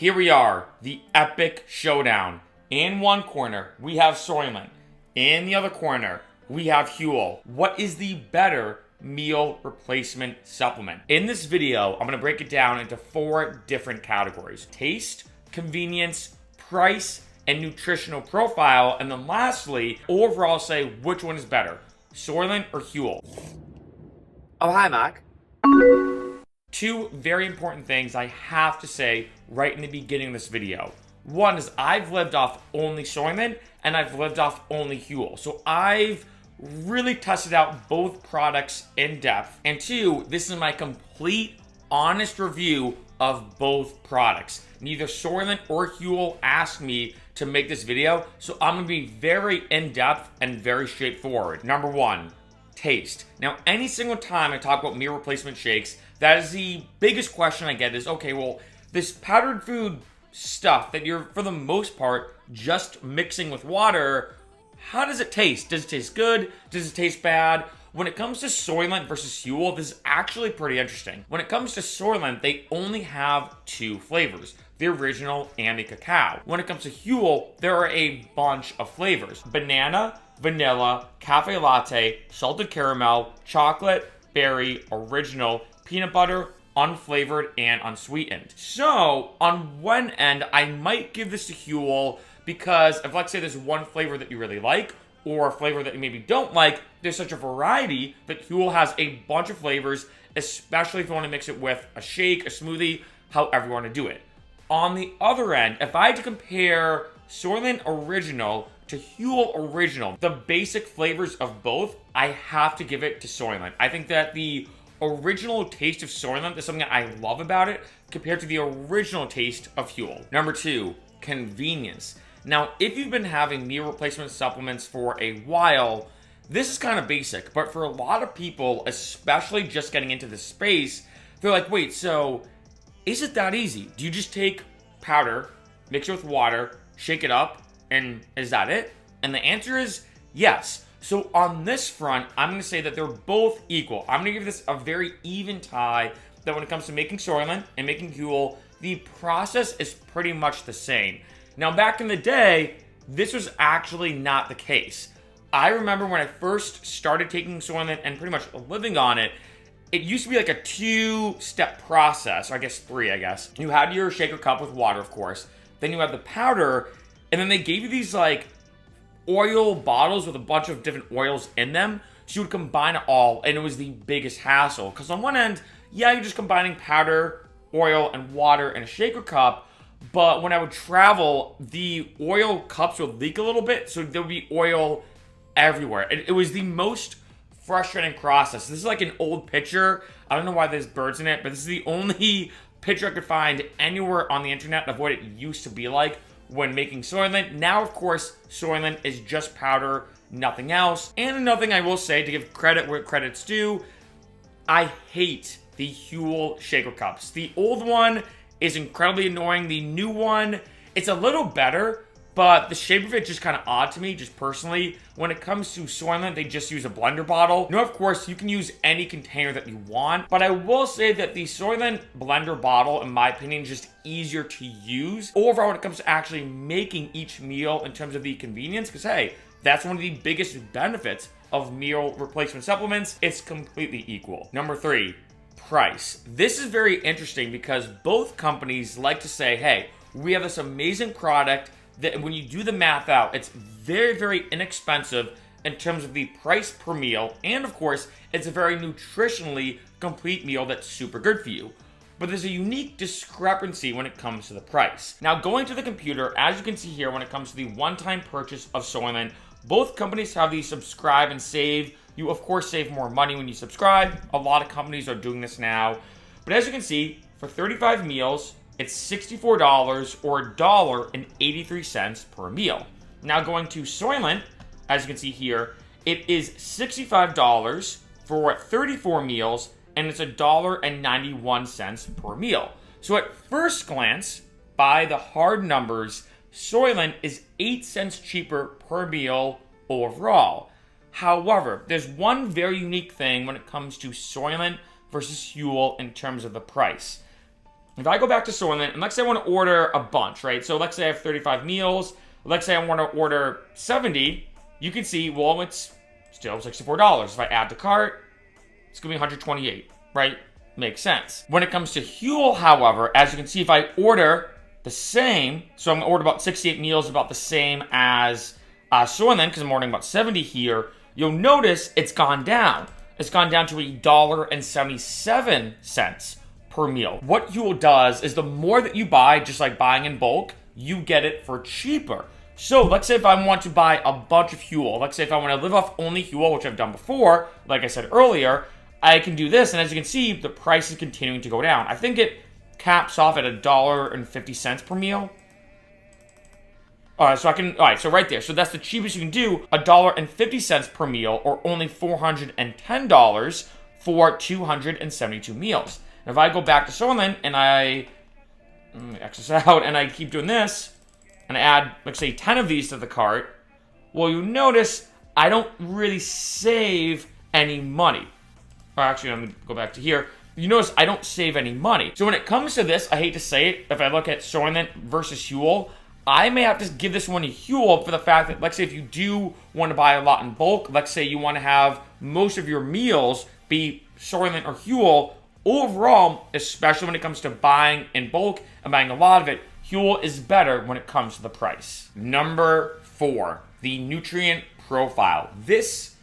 Here we are, the epic showdown. In one corner, we have Soylent. In the other corner, we have Huel. What is the better meal replacement supplement? In this video, I'm going to break it down into 4 different categories: taste, convenience, price, and nutritional profile. And then lastly, overall say which one is better, Soylent or Huel. Oh, hi, Mark. 2 very important things I have to say right in the beginning of this video. One is I've lived off only Soylent and I've lived off only Huel. So I've really tested out both products in depth. And 2, this is my complete, honest review of both products. Neither Soylent or Huel asked me to make this video, so I'm gonna be very in-depth and very straightforward. Number 1, taste. Now, any single time I talk about meal replacement shakes, that is the biggest question I get is, okay, well, this powdered food stuff that you're, for the most part, just mixing with water, how does it taste? Does it taste good? Does it taste bad? When it comes to Soylent versus Huel, this is actually pretty interesting. When it comes to Soylent, they only have 2 flavors, the original and the cacao. When it comes to Huel, there are a bunch of flavors: banana, vanilla, cafe latte, salted caramel, chocolate, berry, original, peanut butter, unflavored, and unsweetened. So on one end, I might give this to Huel because if, let's say, there's one flavor that you really like or a flavor that you maybe don't like, there's such a variety that Huel has a bunch of flavors, especially if you want to mix it with a shake, a smoothie, however you want to do it. On the other end, if I had to compare Soylent Original to Huel Original, the basic flavors of both, I have to give it to Soylent. I think that the original taste of Soylent is something that I love about it compared to the original taste of Huel. Number 2, convenience. Now, if you've been having meal replacement supplements for a while, this is kind of basic, but for a lot of people, especially just getting into this space, they're like, wait, so is it that easy? Do you just take powder, mix it with water, shake it up, and is that it? And the answer is yes. So on this front, I'm going to say that they're both equal. I'm going to give this a very even tie, that when it comes to making Soylent and making Huel, the process is pretty much the same. Now, back in the day, this was actually not the case. I remember when I first started taking Soylent and pretty much living on it, it used to be like a 2-step process, or I guess 3, I guess. You had your shaker cup with water, of course. Then you had the powder, and then they gave you these like oil bottles with a bunch of different oils in them. So you would combine it all, and it was the biggest hassle. Because on one end, yeah, you're just combining powder, oil, and water in a shaker cup. But when I would travel, the oil cups would leak a little bit, so there would be oil everywhere. It was the most frustrating process. This is like an old picture. I don't know why there's birds in it, but this is the only picture I could find anywhere on the internet of what it used to be like when making Soylent. Now, of course, Soylent is just powder, nothing else. And another thing I will say, to give credit where credit's due, I hate the Huel shaker cups. The old one is incredibly annoying. The new one, it's a little better, but the shape of it just kind of odd to me, just personally. When it comes to Soylent, they just use a blender bottle. Now, of course, you can use any container that you want, but I will say that the Soylent blender bottle, in my opinion, is just easier to use overall when it comes to actually making each meal in terms of the convenience, because hey, that's one of the biggest benefits of meal replacement supplements. It's completely equal. Number 3, price. This is very interesting because both companies like to say, hey, we have this amazing product that when you do the math out, it's very, very inexpensive in terms of the price per meal. And of course, it's a very nutritionally complete meal that's super good for you. But there's a unique discrepancy when it comes to the price. Now, going to the computer, as you can see here, when it comes to the one-time purchase of Soylent, both companies have the subscribe and save. You, of course, save more money when you subscribe. A lot of companies are doing this now. But as you can see, for 35 meals, it's $64 or $1.83 per meal. Now going to Soylent, as you can see here, it is $65 for 34 meals, and it's $1.91 per meal. So at first glance, by the hard numbers, Soylent is 8 cents cheaper per meal overall. However, there's one very unique thing when it comes to Soylent versus Huel in terms of the price. If I go back to Soylent, and let's say I want to order a bunch, right? So let's say I have 35 meals. Let's say I want to order 70. You can see, well, it's still $64. If I add to cart, it's going to be $128, right? Makes sense. When it comes to Huel, however, as you can see, if I order the same, so I'm going to order about 68 meals, about the same as Soylent, because I'm ordering about 70 here, you'll notice it's gone down. It's gone down to $1.77 per meal. What Huel does is the more that you buy, just like buying in bulk, you get it for cheaper. So let's say if I want to buy a bunch of Huel, let's say if I want to live off only Huel, which I've done before, like I said earlier, I can do this, and as you can see, the price is continuing to go down. I think it caps off at $1.50 per meal. So right there. So that's the cheapest you can do, $1.50 per meal, or only $410 for 272 meals. And if I go back to Soylent and I X this out and I keep doing this, and I add, let's say, 10 of these to the cart, well, you notice I don't really save any money. Or actually, I'm going to go back to here. You notice I don't save any money. So when it comes to this, I hate to say it, if I look at Soylent versus Huel, I may have to give this one to Huel for the fact that, let's say if you do want to buy a lot in bulk, let's say you want to have most of your meals be Soylent or Huel, overall, especially when it comes to buying in bulk and buying a lot of it, Huel is better when it comes to the price. Number 4, the nutrient profile. This,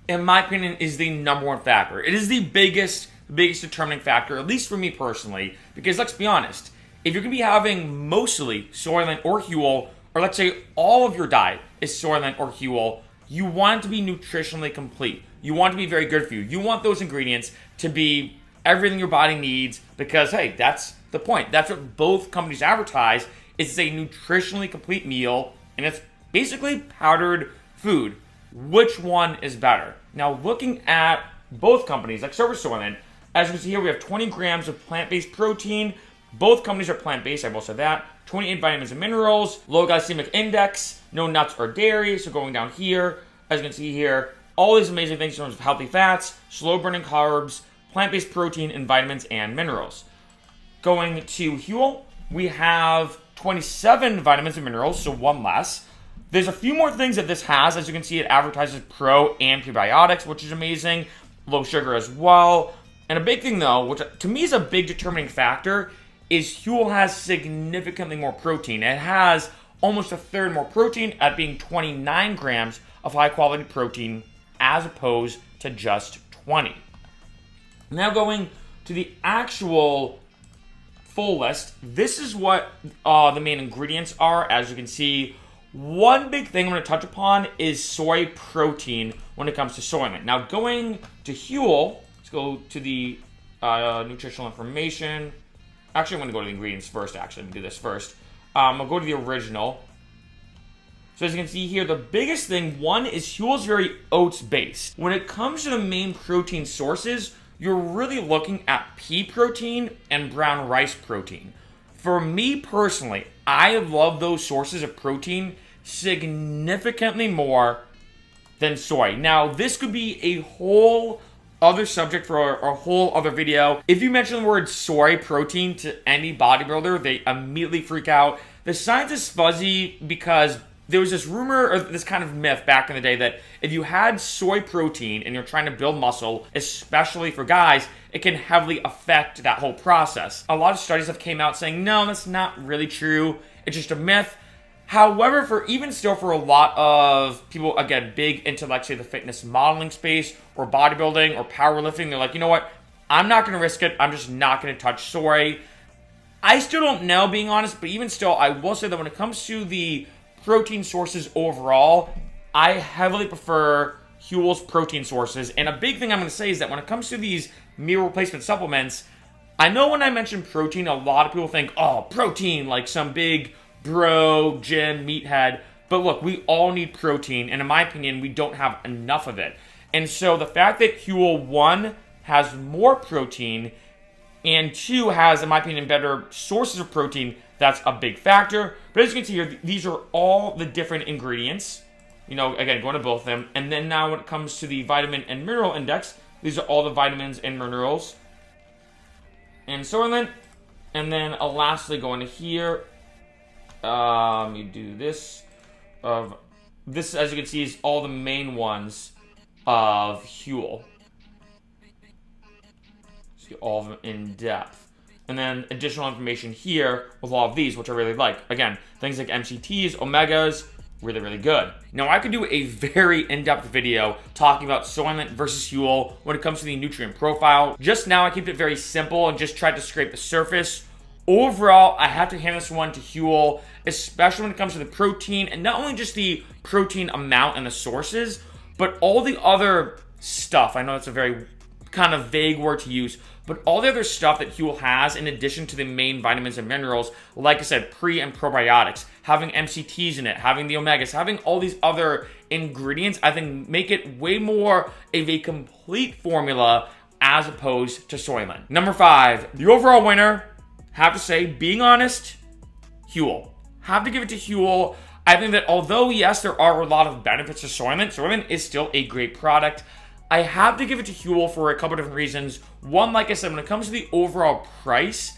in my opinion, is the number one factor. It is the biggest determining factor, at least for me personally, because let's be honest, if you're going to be having mostly Soylent or Huel, or let's say all of your diet is Soylent or Huel, you want it to be nutritionally complete. You want it to be very good for you. You want those ingredients to be everything your body needs because, hey, that's the point. That's what both companies advertise. It's a nutritionally complete meal, and it's basically powdered food. Which one is better? Now, looking at both companies, like Soylent, as you can see here, we have 20 grams of plant-based protein. Both companies are plant-based, I will say that. 28 vitamins and minerals, low glycemic index, no nuts or dairy. So going down here, as you can see here, all these amazing things in terms of healthy fats, slow-burning carbs, plant-based protein, and vitamins and minerals. Going to Huel, we have 27 vitamins and minerals, so one less. There's a few more things that this has. As you can see, it advertises pro and prebiotics, which is amazing. Low sugar as well. And a big thing, though, which to me is a big determining factor, is Huel has significantly more protein. It has almost a third more protein at being 29 grams of high-quality protein as opposed to just 20. Now going to the actual full list, this is what the main ingredients are. As you can see, one big thing I'm going to touch upon is soy protein when it comes to Soylent. Now going to Huel, let's go to the nutritional information. Actually, I'm going to go to the ingredients first, actually. I'm going to do this first. I'll go to the original. So as you can see here, the biggest thing, one, is Huel's very oats-based. When it comes to the main protein sources, you're really looking at pea protein and brown rice protein. For me personally, I love those sources of protein significantly more than soy. Now, this could be a whole other subject for a whole other video. If you mention the word soy protein to any bodybuilder, they immediately freak out. The science is fuzzy because there was this rumor or this kind of myth back in the day that if you had soy protein and you're trying to build muscle, especially for guys, it can heavily affect that whole process. A lot of studies have came out saying, no, that's not really true. It's just a myth. However, for a lot of people, again, big into, like, say, the fitness modeling space or bodybuilding or powerlifting, they're like, you know what? I'm not going to risk it. I'm just not going to touch soy. I still don't know, being honest, but even still, I will say that when it comes to the protein sources overall, I heavily prefer Huel's protein sources. And a big thing I'm going to say is that when it comes to these meal replacement supplements, I know when I mention protein, a lot of people think, oh, protein, like some big bro, gym, meathead. But look, we all need protein, and in my opinion, we don't have enough of it. And so the fact that Huel, 1, has more protein, and 2, has, in my opinion, better sources of protein, that's a big factor. But as you can see here, these are all the different ingredients. You know, again, going to both of them. And then now when it comes to the vitamin and mineral index, these are all the vitamins and minerals. And Soylent, And then lastly, go into here. You do this. This, as you can see, is all the main ones of Huel. See all of them in depth. And then additional information here with all of these, which I really like. Again, things like MCTs, omegas, really, really good. Now, I could do a very in-depth video talking about Soylent versus Huel when it comes to the nutrient profile. Just now, I kept it very simple and just tried to scrape the surface. Overall, I have to hand this one to Huel, especially when it comes to the protein, and not only just the protein amount and the sources, but all the other stuff. I know that's a very kind of vague word to use, but all the other stuff that Huel has in addition to the main vitamins and minerals, like I said, pre and probiotics, having MCTs in it, having the omegas, having all these other ingredients, I think make it way more of a complete formula as opposed to Soylent. Number 5, the overall winner, have to say, being honest, Huel. Have to give it to Huel. I think that although, yes, there are a lot of benefits to Soylent, Soylent is still a great product. I have to give it to Huel for a couple different reasons. One, like I said, when it comes to the overall price,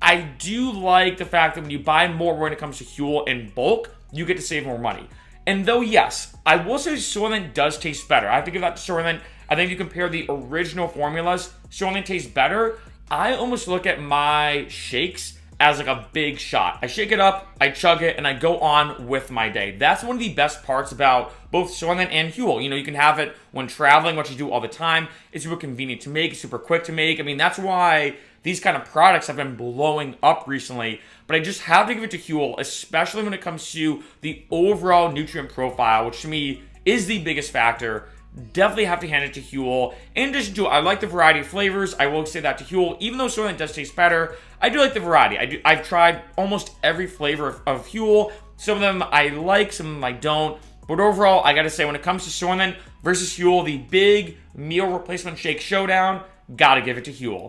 I do like the fact that when you buy more when it comes to Huel in bulk, you get to save more money. And though, yes, I will say Soylent does taste better. I have to give that to Soylent. I think if you compare the original formulas, Soylent tastes better. I almost look at my shakes as like a big shot. I shake it up, I chug it, and I go on with my day. That's one of the best parts about both Soylent and Huel. You know, you can have it when traveling, which you do all the time. It's super convenient to make, it's super quick to make. I mean, that's why these kind of products have been blowing up recently. But I just have to give it to Huel, especially when it comes to the overall nutrient profile, which to me is the biggest factor. Definitely have to hand it to Huel. In addition to, I like the variety of flavors. I will say that to Huel. Even though Soylent does taste better, I do like the variety. I've tried almost every flavor of Huel. Some of them I like, some of them I don't. But overall, I gotta say, when it comes to Soylent versus Huel, the big meal replacement shake showdown, gotta give it to Huel.